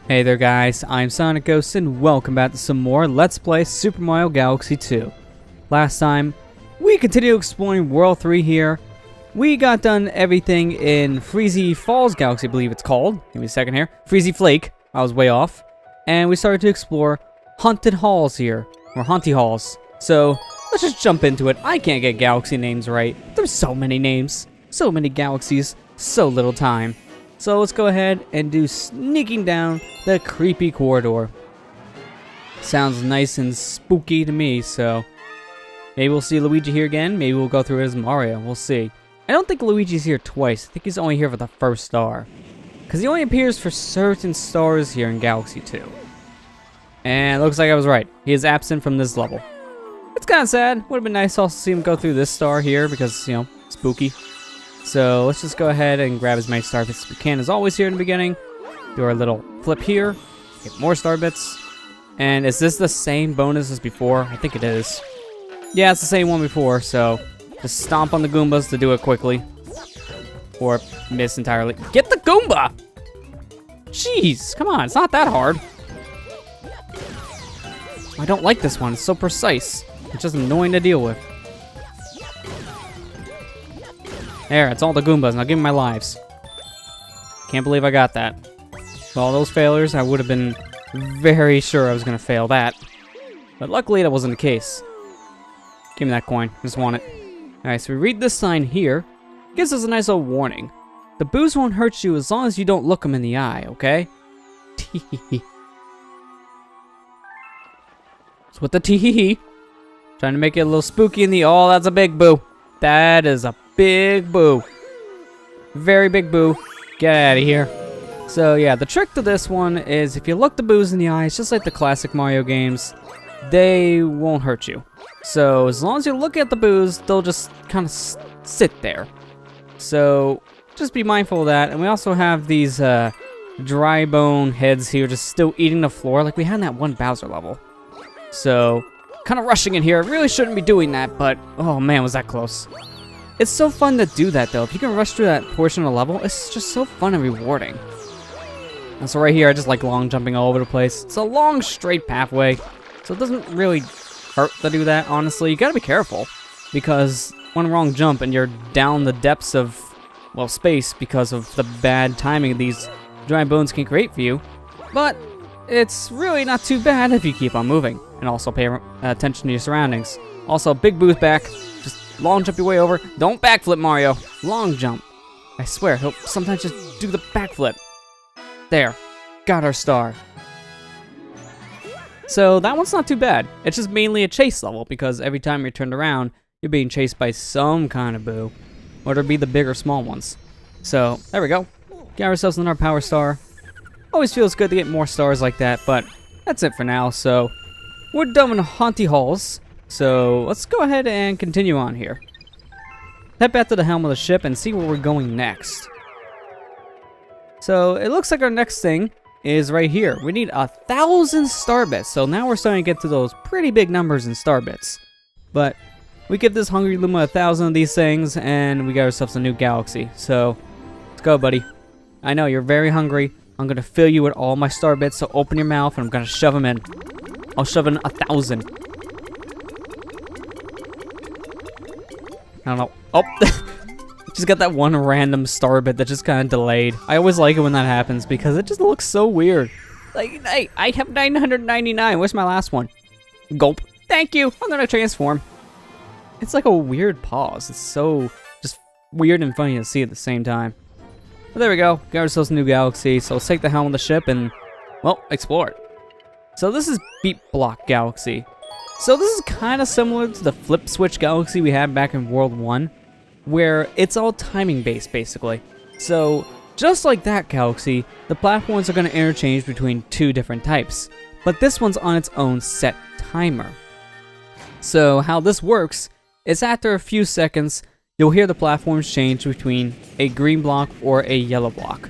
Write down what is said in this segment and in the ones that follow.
Hey there guys, I'm SonicGhost and welcome back to some more Let's Play Super Mario Galaxy 2. Last time, we continued exploring World 3 here. We got done everything in Haunty Halls Galaxy, I believe it's called. Give me a second here. Haunty Flake, I was way off. And we started to explore Haunted Halls here, or Haunty Halls. So, let's just jump into it. I can't get galaxy names right. There's so many names, so many galaxies, so little time. So let's go ahead and do sneaking down the creepy corridor. Sounds nice and spooky to me, so maybe we'll see Luigi here again. Maybe we'll go through it as Mario. We'll see. I don't think Luigi's here twice. I think he's only here for the first star, because he only appears for certain stars here in Galaxy 2. And it looks like I was right. He is absent from this level. It's kind of sad. Would have been nice to also see him go through this star here because, you know, spooky. So let's just go ahead and grab as many star bits as we can, as always, here in the beginning. Do our little flip here. Get more star bits. And is this the same bonus as before? I think it is. Yeah, it's the same one before, so just stomp on the Goombas to do it quickly. Or miss entirely. Get the Goomba! Jeez, come on, it's not that hard. I don't like this one, it's so precise. It's just annoying to deal with. There, it's all the Goombas. Now give me my lives. Can't believe I got that. With all those failures, I would have been very sure I was going to fail that. But luckily, that wasn't the case. Give me that coin. I just want it. Alright, so we read this sign here. It gives us a nice little warning. The boos won't hurt you as long as you don't look them in the eye, okay? Tee-hee-hee. So with the tee-hee-hee, trying to make it a little spooky in the... Oh, that's a big boo. That is a big boo. Very big boo. Get out of here. So yeah, the trick to this one is if you look the boos in the eyes, just like the classic Mario games, they won't hurt you. So as long as you look at the boos, they'll just kind of sit there. So just be mindful of that. And we also have these dry bone heads here just still eating the floor like we had in that one Bowser level. So kind of rushing in here. I really shouldn't be doing that, but oh man, was that close. It's so fun to do that though. If you can rush through that portion of the level, it's just so fun and rewarding. And so right here, I just like long jumping all over the place. It's a long straight pathway, so it doesn't really hurt to do that, honestly. You gotta be careful, because one wrong jump and you're down the depths of, well, space because of the bad timing these dry bones can create for you. But it's really not too bad if you keep on moving and also pay attention to your surroundings. Also, big boost back. Just long jump your way over. Don't backflip, Mario. Long jump. I swear, he'll sometimes just do the backflip. There. Got our star. So that one's not too bad. It's just mainly a chase level, because every time you're turned around, you're being chased by some kind of boo. Whether it be the big or small ones. So, there we go. Got ourselves another power star. Always feels good to get more stars like that, but that's it for now. So, we're done with Haunty Halls. So, let's go ahead and continue on here. Head back to the helm of the ship and see where we're going next. So, it looks like our next thing is right here. We need 1,000 star bits. So now we're starting to get to those pretty big numbers in star bits. But we give this Hungry Luma 1,000 of these things and we got ourselves a new galaxy. So, let's go, buddy. I know, you're very hungry. I'm going to fill you with all my star bits, so open your mouth and I'm going to shove them in. I'll shove in 1,000. I don't know. Oh, just got that one random star bit that just kind of delayed. I always like it when that happens because it just looks so weird. Like, hey, I have 999. Where's my last one? Gulp. Thank you. I'm going to transform. It's like a weird pause. It's so just weird and funny to see at the same time. But there we go. Got ourselves a new galaxy. So let's take the helm of the ship and, well, explore it. So this is Beat Block Galaxy. So this is kind of similar to the Flip Switch Galaxy we had back in World 1, where it's all timing based, basically. So just like that galaxy, the platforms are going to interchange between two different types. But this one's on its own set timer. So how this works is after a few seconds, you'll hear the platforms change between a green block or a yellow block.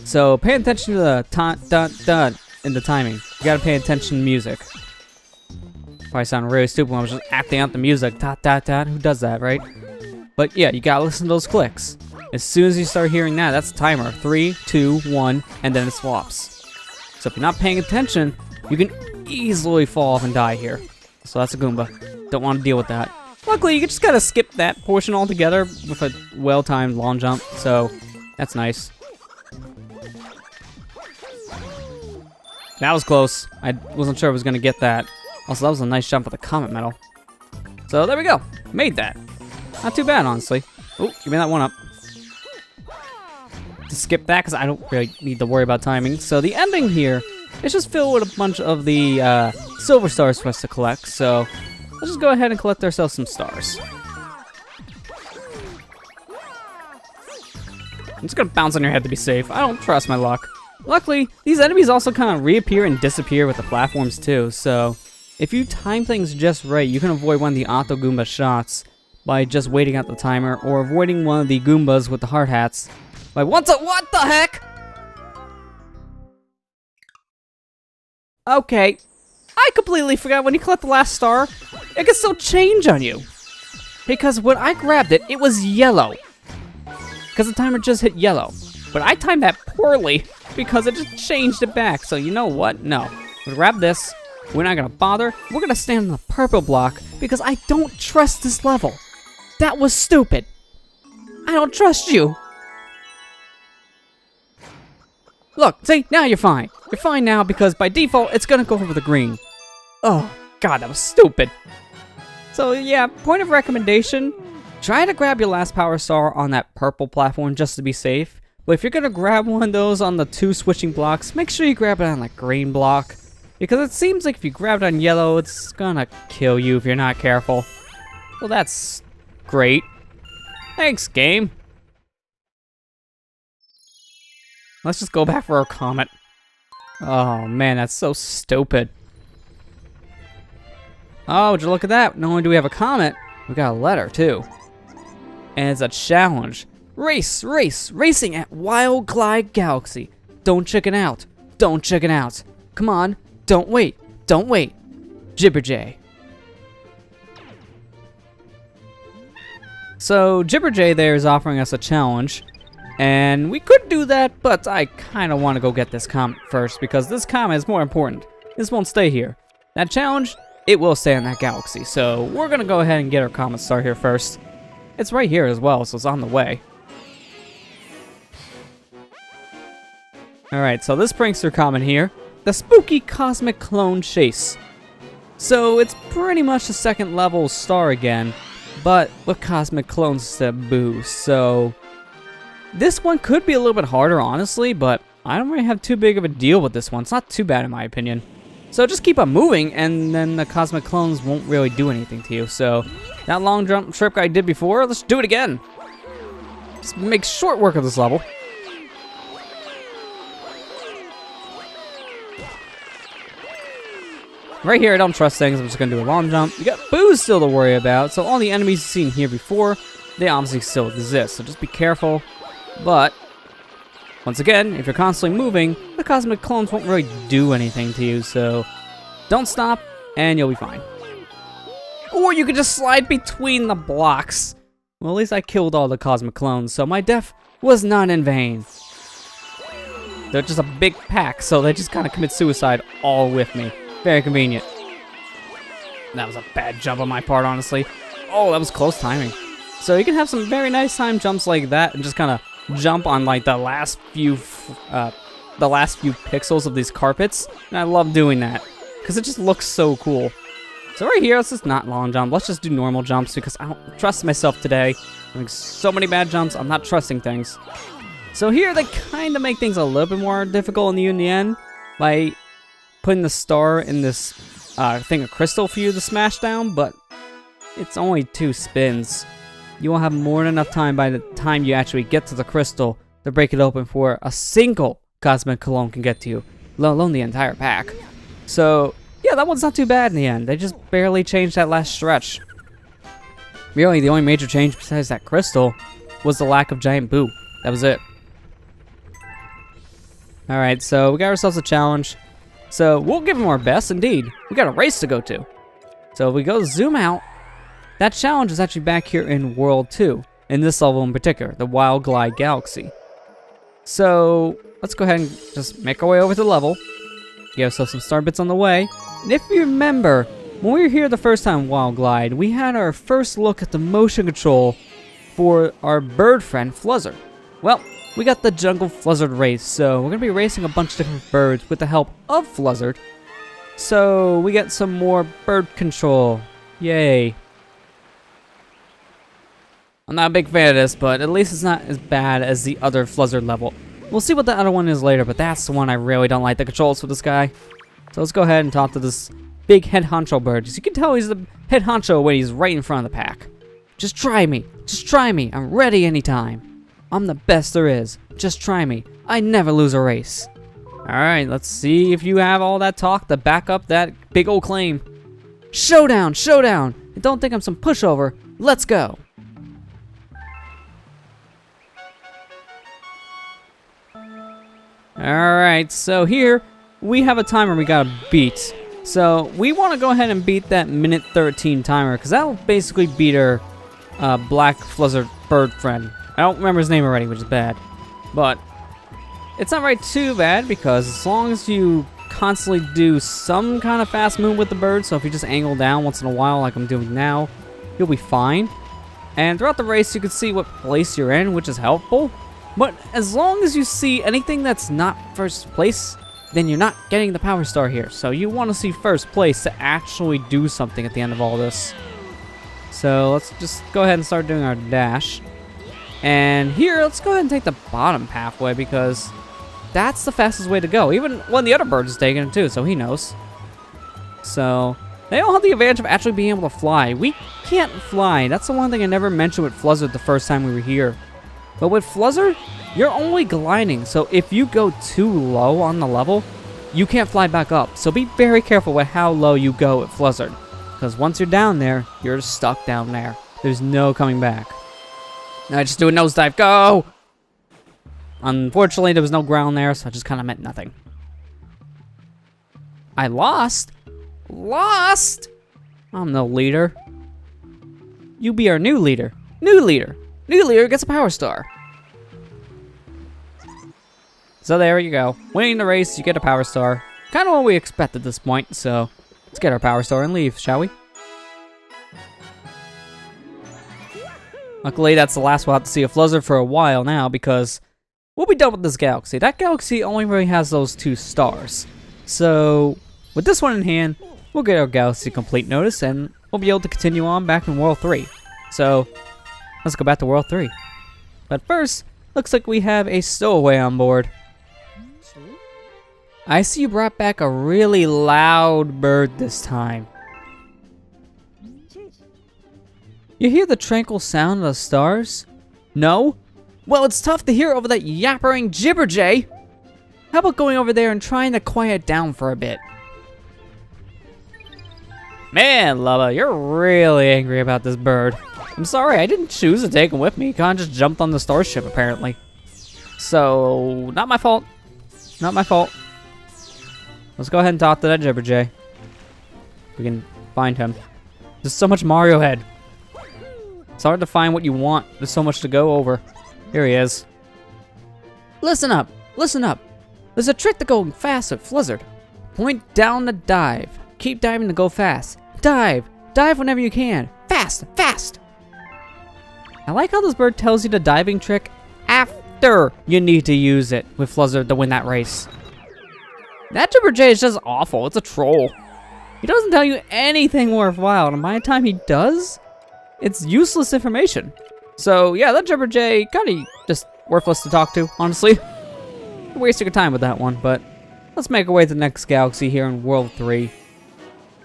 So pay attention to the dot in the timing. You gotta pay attention to music. Probably sound really stupid when I was just acting out the music. Dot. Who does that, right? But yeah, you gotta listen to those clicks. As soon as you start hearing that, that's the timer. 3, 2, 1, and then it swaps. So if you're not paying attention, you can easily fall off and die here. So that's a Goomba. Don't want to deal with that. Luckily, you just gotta skip that portion altogether with a well-timed long jump, so that's nice. That was close. I wasn't sure I was gonna get that. Also, that was a nice jump with a comet medal. So there we go. Made that. Not too bad, honestly. Oh, give me that one up. To skip that, because I don't really need to worry about timing. So the ending here is just filled with a bunch of the silver stars for us to collect. So let's just go ahead and collect ourselves some stars. I'm just gonna bounce on your head to be safe. I don't trust my luck. Luckily, these enemies also kind of reappear and disappear with the platforms too, so if you time things just right, you can avoid one of the Auto Goomba shots by just waiting out the timer, or avoiding one of the Goombas with the hard hats by what the heck? Okay, I completely forgot when you collect the last star, it can still change on you. Because when I grabbed it, it was yellow. Because the timer just hit yellow. But I timed that poorly because it just changed it back. So you know what? No. We'll grab this. We're not going to bother. We're going to stand on the purple block because I don't trust this level. That was stupid. I don't trust you. Look, see? Now you're fine. You're fine now because by default, it's going to go over the green. Oh, God, that was stupid. So yeah, point of recommendation. Try to grab your last power star on that purple platform just to be safe. But if you're going to grab one of those on the 2 switching blocks, make sure you grab it on the green block. Because it seems like if you grab it on yellow, it's going to kill you if you're not careful. Well, that's great. Thanks, game. Let's just go back for our comet. Oh, man, that's so stupid. Oh, would you look at that? Not only do we have a comet, we got a letter, too. And it's a challenge. Racing at Wild Glide Galaxy. Don't chicken out. Don't chicken out. Come on, don't wait. Jibberjay. So, Jibberjay there is offering us a challenge. And we could do that, but I kind of want to go get this comet first because this comet is more important. This won't stay here. That challenge, it will stay in that galaxy. So, we're going to go ahead and get our comet star here first. It's right here as well, so it's on the way. Alright, so this prankster comet here, the spooky cosmic clone chase. So it's pretty much the second level star again, but with cosmic clones to boost. So this one could be a little bit harder, honestly, but I don't really have too big of a deal with this one. It's not too bad in my opinion. So just keep on moving, and then the cosmic clones won't really do anything to you. So that long jump trip I did before, let's do it again. Just make short work of this level. Right here, I don't trust things. I'm just going to do a long jump. You got Boo's still to worry about. So all the enemies you've seen here before, they obviously still exist. So just be careful. But once again, if you're constantly moving, the cosmic clones won't really do anything to you. So don't stop, and you'll be fine. Or you could just slide between the blocks. Well, at least I killed all the cosmic clones, so my death was not in vain. They're just a big pack, so they just kind of commit suicide all with me. Very convenient. That was a bad jump on my part, honestly. Oh, that was close timing. So you can have some very nice time jumps like that and just kind of jump on like the last few pixels of these carpets. And I love doing that because it just looks so cool. So right here, let's just not long jump. Let's just do normal jumps because I don't trust myself today. I'm doing so many bad jumps, I'm not trusting things. So here, they kind of make things a little bit more difficult in the end by putting the star in this thing of crystal for you to smash down, but it's only 2 spins. You won't have more than enough time by the time you actually get to the crystal to break it open for a single cosmic clone can get to you, let alone the entire pack. So yeah, that one's not too bad in the end. They just barely changed that last stretch. Really, the only major change besides that crystal was the lack of giant Boo. That was it. Alright, so we got ourselves a challenge. So we'll give them our best, indeed. We got a race to go to. So if we go zoom out, that challenge is actually back here in World 2. In this level in particular, the Wild Glide Galaxy. So let's go ahead and just make our way over to the level. Give ourselves some star bits on the way. And if you remember, when we were here the first time Wild Glide, we had our first look at the motion control for our bird friend, Fluzzard. Well, we got the Jungle Fluzzard race, so we're going to be racing a bunch of different birds with the help of Fluzzard. So we get some more bird control. Yay. I'm not a big fan of this, but at least it's not as bad as the other Fluzzard level. We'll see what the other one is later, but that's the one I really don't like the controls for this guy. So let's go ahead and talk to this big head honcho bird. As you can tell, he's the head honcho when he's right in front of the pack. Just try me. Just try me. I'm ready anytime. I'm the best there is. Just try me. I never lose a race. Alright, let's see if you have all that talk to back up that big old claim. Showdown! Showdown! And don't think I'm some pushover. Let's go! Alright, so here we have a timer we gotta beat. So we want to go ahead and beat that minute 13 timer, because that'll basically beat our black Fluzzard bird friend. I don't remember his name already, which is bad. But it's not right too bad, because as long as you constantly do some kind of fast move with the bird, so if you just angle down once in a while like I'm doing now, you'll be fine. And throughout the race you can see what place you're in, which is helpful. But as long as you see anything that's not first place, then you're not getting the power star here. So you want to see first place to actually do something at the end of all this. So let's just go ahead and start doing our dash. And here, let's go ahead and take the bottom pathway, because that's the fastest way to go. Even one of the other birds is taking it too, so he knows. So they all have the advantage of actually being able to fly. We can't fly. That's the one thing I never mentioned with Fluzzard the first time we were here. But with Fluzzard, you're only gliding, so if you go too low on the level, you can't fly back up. So be very careful with how low you go with Fluzzard, because once you're down there, you're stuck down there. There's no coming back. Now just do a nosedive, go! Unfortunately, there was no ground there, so it just kind of meant nothing. I lost? Lost? I'm no leader. You be our new leader. New leader. New leader gets a power star. So there you go. Winning the race, you get a power star. Kind of what we expect at this point, so let's get our power star and leave, shall we? Luckily, that's the last we'll have to see of Fluzzard for a while now, because we'll be done with this galaxy. That galaxy only really has those 2 stars. So with this one in hand, we'll get our galaxy complete notice, and we'll be able to continue on back in World 3. So let's go back to World 3. But first, looks like we have a stowaway on board. I see you brought back a really loud bird this time. You hear the tranquil sound of the stars? No? Well, it's tough to hear over that yappering jibberjay. How about going over there and trying to quiet it down for a bit? Man, Lubba, you're really angry about this bird. I'm sorry, I didn't choose to take him with me. He kinda just jumped on the starship, apparently. So, not my fault. Not my fault. Let's go ahead and talk to that jibberjay. We can find him. There's so much Mario Head. It's hard to find what you want. There's so much to go over. Here he is. Listen up. Listen up. There's a trick to going fast with Fluzzard. Point down to dive. Keep diving to go fast. Dive. Dive whenever you can. Fast. Fast. I like how this bird tells you the diving trick after you need to use it with Fluzzard to win that race. That jibberjay is just awful. It's a troll. He doesn't tell you anything worthwhile, and by the time he does, it's useless information. So yeah, that jibberjay kind of just worthless to talk to, honestly. Wasting your time with that one, but let's make our way to the next galaxy here in World 3.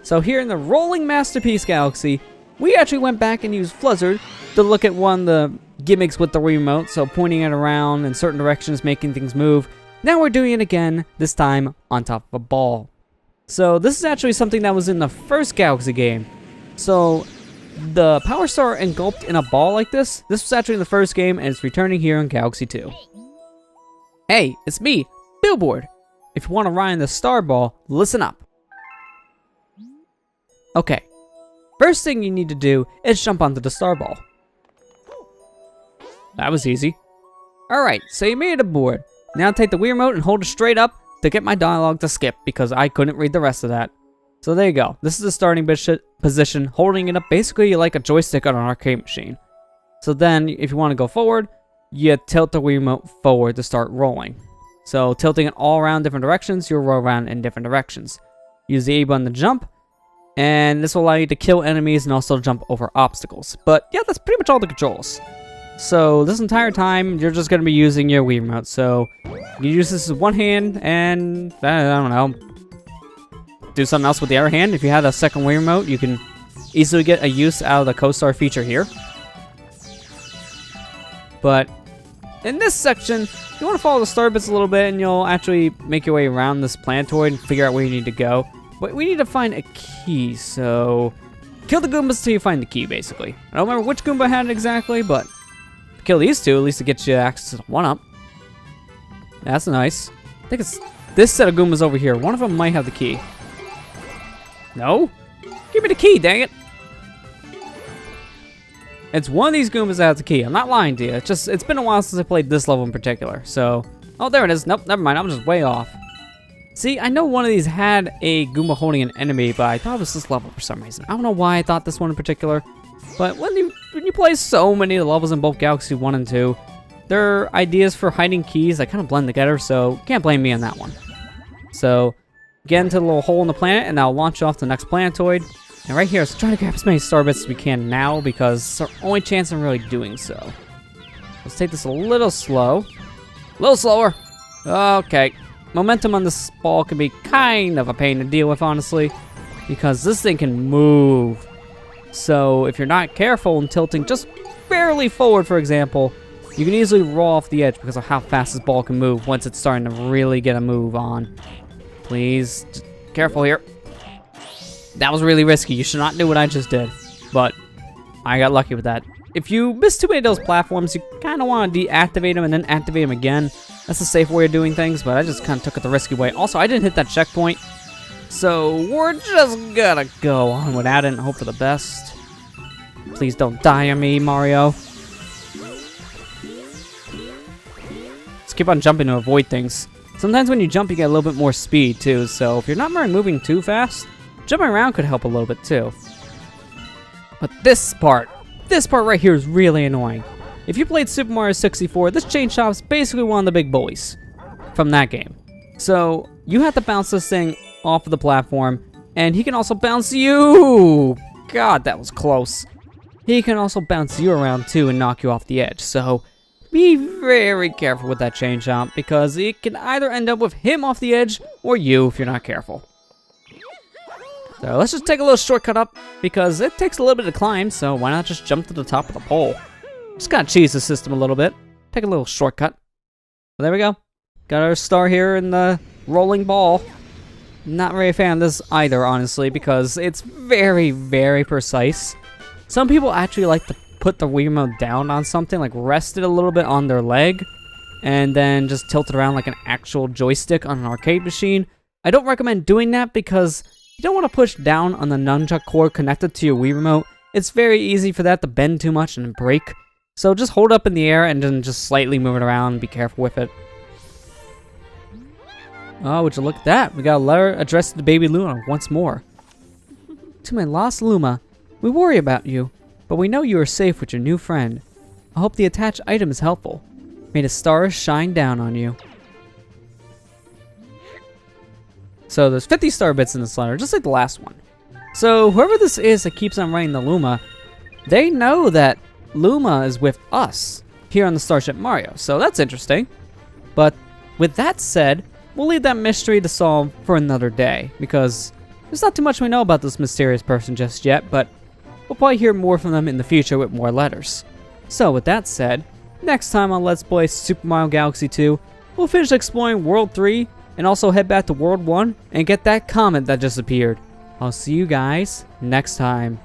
So here in the Rolling Masterpiece Galaxy, we actually went back and used Fluzzard to look at one of the gimmicks with the remote, so pointing it around in certain directions, making things move. Now we're doing it again, this time on top of a ball. So this is actually something that was in the first Galaxy game. So the Power Star engulfed in a ball like this was actually in the first game, and it's returning here in Galaxy 2. Hey, it's me, Billboard. If you want to ride in the Star Ball, listen up. Okay, first thing you need to do is jump onto the Star Ball. That was easy. Alright, so you made it aboard. Now take the Wii remote and hold it straight up to get my dialogue to skip because I couldn't read the rest of that. So there you go. This is the starting position, holding it up basically like a joystick on an arcade machine. So then, if you want to go forward, you tilt the Wii remote forward to start rolling. So tilting it all around different directions, you'll roll around in different directions. Use the A button to jump, and this will allow you to kill enemies and also jump over obstacles. But yeah, that's pretty much all the controls. So this entire time, you're just going to be using your Wii remote. So you use this with one hand, and I don't know, do something else with the other hand. If you have a second Wii remote, you can easily get a use out of the co-star feature here. But in this section, you want to follow the star bits a little bit, and you'll actually make your way around this planetoid and figure out where you need to go. But we need to find a key, so kill the Goombas until you find the key, basically. I don't remember which Goomba had it exactly, but kill these two, at least it gets you access to the 1-up. That's nice. I think it's this set of Goombas over here. One of them might have the key. No? Give me the key, dang it! It's one of these Goombas that has the key. I'm not lying to you. It's been a while since I played this level in particular. So, oh, there it is. Nope, never mind. I'm just way off. See, I know one of these had a Goomba holding an enemy, but I thought it was this level for some reason. I don't know why I thought this one in particular. But when you play so many of the levels in both Galaxy 1 and 2, their ideas for hiding keys, they kind of blend together, so can't blame me on that one. So, get into the little hole in the planet, and I'll launch off to the next planetoid. And right here, let's try to grab as many star bits as we can now, because it's our only chance in really doing so. Let's take this a little slow. A little slower. Okay. Momentum on this ball can be kind of a pain to deal with, honestly, because this thing can move. So if you're not careful and tilting just barely forward, for example, you can easily roll off the edge because of how fast this ball can move once it's starting to really get a move on. Please, just careful here. That was really risky. You should not do what I just did, but I got lucky with that. If you miss too many of those platforms, you kind of want to deactivate them and then activate them again. That's a safe way of doing things, but I just kind of took it the risky way. Also, I didn't hit that checkpoint, so we're just gonna go on without it and hope for the best. Please don't die on me, Mario. Just keep on jumping to avoid things. Sometimes when you jump, you get a little bit more speed, too, so if you're not moving too fast, jumping around could help a little bit, too. But this part right here is really annoying. If you played Super Mario 64, this chain shop is basically one of the big bullies from that game. So, you have to bounce this thing off of the platform, and he can also bounce you! God, that was close. He can also bounce you around, too, and knock you off the edge, so be very careful with that chain jump, because it can either end up with him off the edge, or you if you're not careful. So let's just take a little shortcut up, because it takes a little bit to climb, so why not just jump to the top of the pole? Just gotta cheese the system a little bit. Take a little shortcut. So there we go. Got our star here in the rolling ball. Not very a fan of this either, honestly, because it's very, very precise. Some people actually like to put the Wii remote down on something, like rest it a little bit on their leg, and then just tilt it around like an actual joystick on an arcade machine. I don't recommend doing that because you don't want to push down on the nunchuck cord connected to your Wii remote. It's very easy for that to bend too much and break. So just hold it up in the air and then just slightly move it around and be careful with it. Oh, would you look at that? We got a letter addressed to baby Luma once more. To my lost Luma, we worry about you, but we know you are safe with your new friend. I hope the attached item is helpful. May the stars shine down on you. So there's 50 star bits in this letter, just like the last one. So whoever this is that keeps on writing the Luma, they know that Luma is with us here on the Starship Mario, so that's interesting. But with that said, we'll leave that mystery to solve for another day, because there's not too much we know about this mysterious person just yet, but we'll probably hear more from them in the future with more letters. So with that said, next time on Let's Play Super Mario Galaxy 2, we'll finish exploring World 3, and also head back to World 1 and get that comet that just appeared. I'll see you guys next time.